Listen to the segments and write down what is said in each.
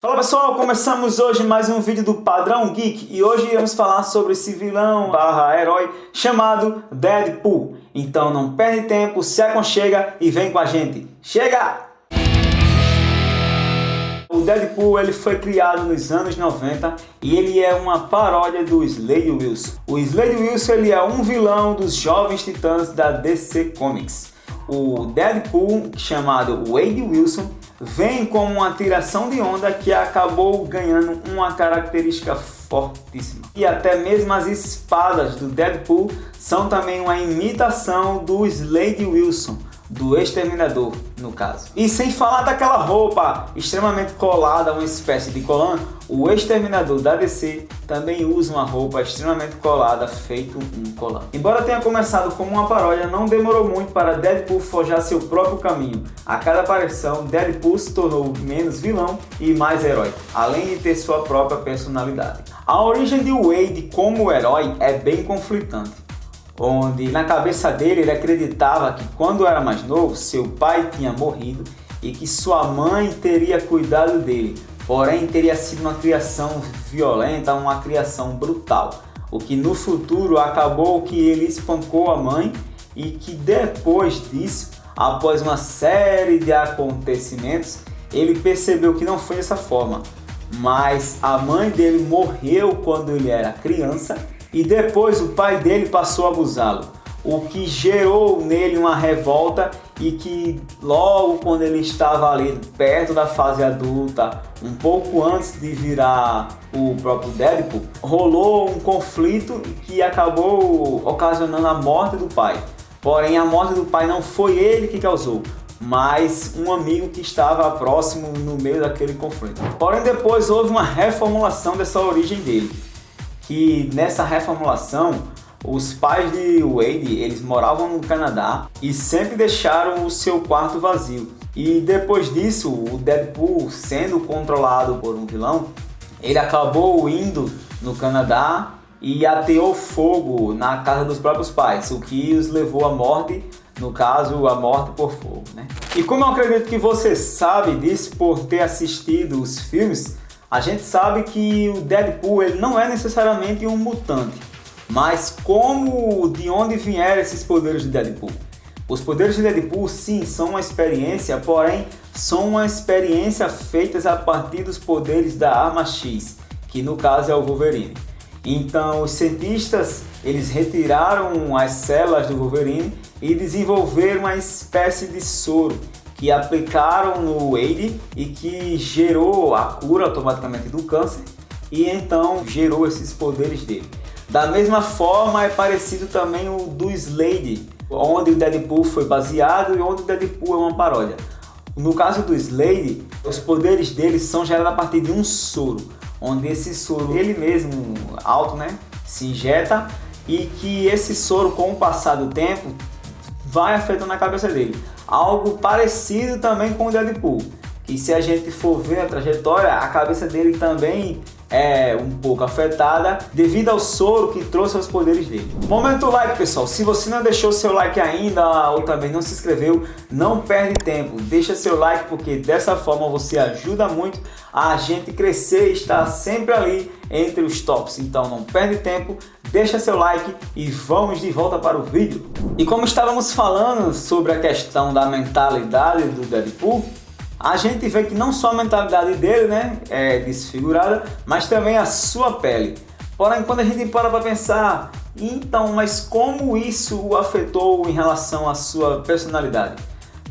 Fala pessoal, começamos hoje mais um vídeo do Padrão Geek e hoje iremos falar sobre esse vilão barra herói chamado Deadpool. Então não perde tempo, se aconchega e vem com a gente. Chega! O Deadpool ele foi criado nos anos 90 e ele é uma paródia do Slade Wilson. O Slade Wilson ele é um vilão dos Jovens Titãs da DC Comics. O Deadpool, chamado Wade Wilson, vem como uma tiração de onda que acabou ganhando uma característica fortíssima. E até mesmo as espadas do Deadpool são também uma imitação do Slade Wilson, do Exterminador, no caso. E sem falar daquela roupa extremamente colada, uma espécie de colã, o Exterminador da DC também usa uma roupa extremamente colada, feito um colã. Embora tenha começado como uma paródia, não demorou muito para Deadpool forjar seu próprio caminho. A cada aparição, Deadpool se tornou menos vilão e mais herói, além de ter sua própria personalidade. A origem de Wade como herói é bem conflitante, onde na cabeça dele ele acreditava que quando era mais novo seu pai tinha morrido e que sua mãe teria cuidado dele, porém teria sido uma criação violenta, uma criação brutal, o que no futuro acabou que ele espancou a mãe e que depois disso, após uma série de acontecimentos, ele percebeu que não foi dessa forma, mas a mãe dele morreu quando ele era criança e depois o pai dele passou a abusá-lo, o que gerou nele uma revolta e que logo quando ele estava ali perto da fase adulta, um pouco antes de virar o próprio Deadpool, rolou um conflito que acabou ocasionando a morte do pai. Porém a morte do pai não foi ele que causou, mas um amigo que estava próximo no meio daquele conflito. Porém depois houve uma reformulação dessa origem dele, que nessa reformulação os pais de Wade eles moravam no Canadá e sempre deixaram o seu quarto vazio. E depois disso, o Deadpool, sendo controlado por um vilão, ele acabou indo no Canadá e ateou fogo na casa dos próprios pais, o que os levou à morte, no caso, a morte por fogo, né? E como eu acredito que você sabe disso por ter assistido os filmes, a gente sabe que o Deadpool ele não é necessariamente um mutante, mas de onde vieram esses poderes de Deadpool? Os poderes de Deadpool sim são uma experiência, porém são uma experiência feitas a partir dos poderes da Arma X, que no caso é o Wolverine. Então os cientistas eles retiraram as células do Wolverine e desenvolveram uma espécie de soro que aplicaram no Wade e que gerou a cura automaticamente do câncer e então gerou esses poderes dele. Da mesma forma é parecido também o do Slade, onde o Deadpool foi baseado e onde o Deadpool é uma paródia. No caso do Slade, os poderes dele são gerados a partir de um soro, onde esse soro ele mesmo, alto, né, se injeta e que esse soro com o passar do tempo vai afetando a cabeça dele. Algo parecido também com o Deadpool, que se a gente for ver a trajetória, a cabeça dele também é um pouco afetada devido ao soro que trouxe os poderes dele. Momento like, pessoal. Se você não deixou seu like ainda ou também não se inscreveu, não perde tempo. Deixa seu like porque dessa forma você ajuda muito a gente crescer e estar sempre ali entre os tops. Então não perde tempo, deixa seu like e vamos de volta para o vídeo. E como estávamos falando sobre a questão da mentalidade do Deadpool, a gente vê que não só a mentalidade dele, né, é desfigurada, mas também a sua pele. Porém, quando a gente para pensar, então, mas como isso o afetou em relação à sua personalidade?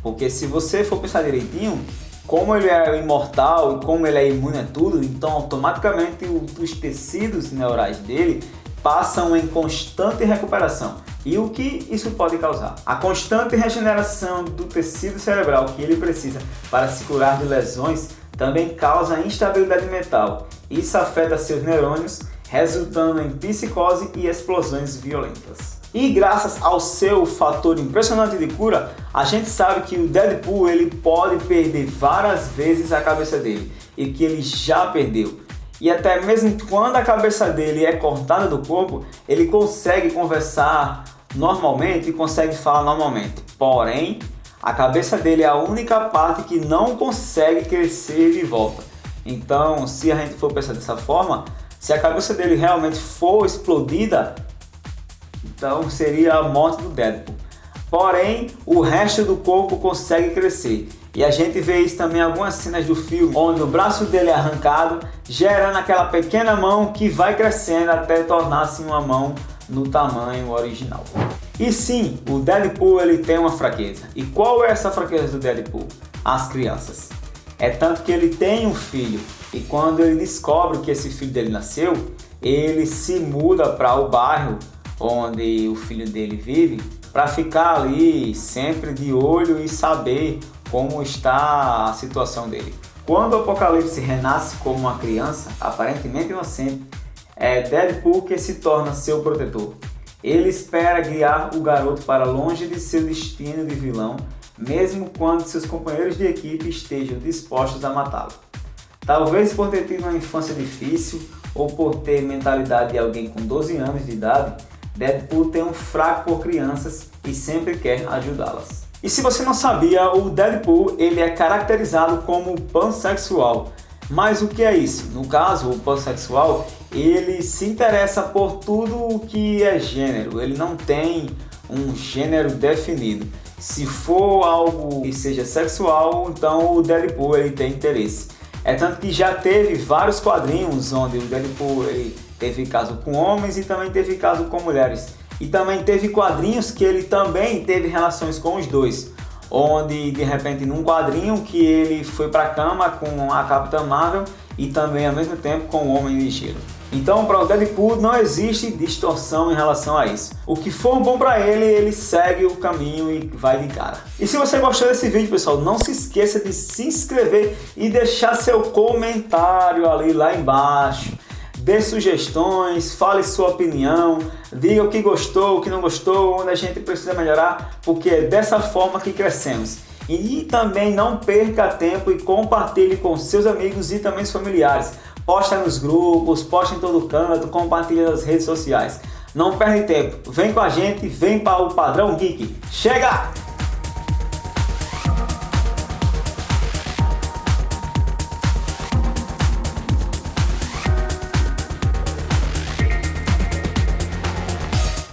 Porque se você for pensar direitinho, como ele é imortal e como ele é imune a tudo, então automaticamente os tecidos neurais dele passam em constante recuperação. E o que isso pode causar? A constante regeneração do tecido cerebral que ele precisa para se curar de lesões também causa instabilidade mental. Isso afeta seus neurônios, resultando em psicose e explosões violentas. E graças ao seu fator impressionante de cura, a gente sabe que o Deadpool ele pode perder várias vezes a cabeça dele e que ele já perdeu. E até mesmo quando a cabeça dele é cortada do corpo, ele consegue conversar normalmente e consegue falar normalmente. Porém, a cabeça dele é a única parte que não consegue crescer de volta. Então, se a gente for pensar dessa forma, se a cabeça dele realmente for explodida, então seria a morte do Deadpool. Porém, o resto do corpo consegue crescer. E a gente vê isso também em algumas cenas do filme, onde o braço dele é arrancado, gerando aquela pequena mão que vai crescendo até tornar-se uma mão no tamanho original. E sim, o Deadpool ele tem uma fraqueza. E qual é essa fraqueza do Deadpool? As crianças. É tanto que ele tem um filho, e quando ele descobre que esse filho dele nasceu, ele se muda para o bairro onde o filho dele vive, para ficar ali sempre de olho e saber como está a situação dele. Quando o Apocalipse renasce como uma criança, aparentemente inocente, é Deadpool que se torna seu protetor. Ele espera guiar o garoto para longe de seu destino de vilão, mesmo quando seus companheiros de equipe estejam dispostos a matá-lo. Talvez por ter tido uma infância difícil ou por ter mentalidade de alguém com 12 anos de idade, Deadpool tem um fraco por crianças e sempre quer ajudá-las. E se você não sabia, o Deadpool ele é caracterizado como pansexual. Mas o que é isso? No caso, o pansexual ele se interessa por tudo o que é gênero, ele não tem um gênero definido. Se for algo que seja sexual, então o Deadpool ele tem interesse. É tanto que já teve vários quadrinhos onde o Deadpool ele teve caso com homens e também teve caso com mulheres. E também teve quadrinhos que ele também teve relações com os dois. Onde de repente num quadrinho que ele foi pra cama com a Capitã Marvel e também ao mesmo tempo com o Homem de Gelo. Então para o Deadpool não existe distorção em relação a isso. O que for bom para ele, ele segue o caminho e vai de cara. E se você gostou desse vídeo, pessoal, não se esqueça de se inscrever e deixar seu comentário ali lá embaixo. Dê sugestões, fale sua opinião, diga o que gostou, o que não gostou, onde a gente precisa melhorar, porque é dessa forma que crescemos. E também não perca tempo e compartilhe com seus amigos e também familiares. Posta nos grupos, posta em todo canto, compartilha nas redes sociais. Não perde tempo, vem com a gente, vem para o Padrão Geek. Chega!